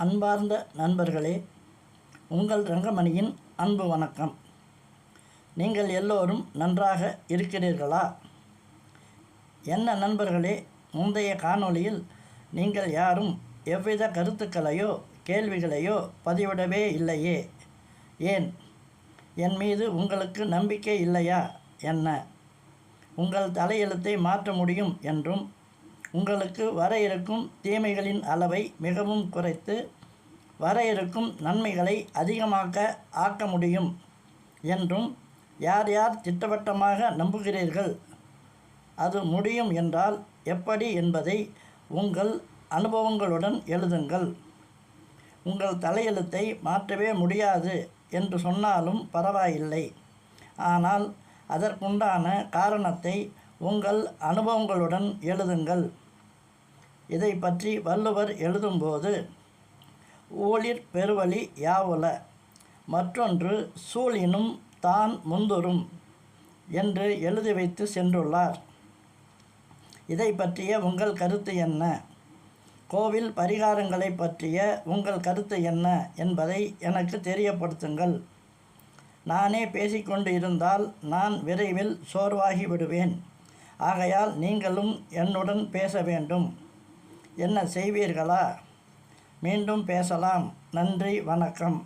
அன்பார்ந்த நண்பர்களே, உங்கள் ரங்கமணியின் அன்பு வணக்கம். நீங்கள் எல்லோரும் நன்றாக இருக்கிறீர்களா? என்ன நண்பர்களே, முந்தைய காணொளியில் நீங்கள் யாரும் எவ்வித கருத்துக்களையோ கேள்விகளையோ பதிவிடவே இல்லையே. ஏன்? என் மீது உங்களுக்கு நம்பிக்கை இல்லையா என்ன? உங்கள் தலையெழுத்தை மாற்ற முடியும் என்றும், உங்களுக்கு வர இருக்கும் தீமைகளின் அளவை மிகவும் குறைத்து வர இருக்கும் நன்மைகளை அதிகமாக்க ஆக்க முடியும் என்றும் யார் யார் திட்டவட்டமாக நம்புகிறீர்கள்? அது முடியும் என்றால் எப்படி என்பதை உங்கள் அனுபவங்களுடன் எழுதுங்கள். உங்கள் தலையெழுத்தை மாற்றவே முடியாது என்று சொன்னாலும் பரவாயில்லை. ஆனால் அதற்குண்டான காரணத்தை உங்கள் அனுபவங்களுடன் எழுதுங்கள். இதை பற்றி வள்ளுவர் எழுதும்போது, ஊழிற் பெருவழி யாவுள, மற்றொன்று சூழினும் தான் முந்துரும் என்று எழுதி வைத்து சென்றுள்ளார். இதை பற்றிய உங்கள் கருத்து என்ன? கோவில் பரிகாரங்களை பற்றிய உங்கள் கருத்து என்ன என்பதை எனக்கு தெரியப்படுத்துங்கள். நானே பேசிக்கொண்டு இருந்தால் நான் விரைவில் சோர்வாகி விடுவேன். ஆகையால் நீங்களும் என்னுடன் பேச வேண்டும். என்ன செய்வீர்களா? மீண்டும் பேசலாம். நன்றி, வணக்கம்.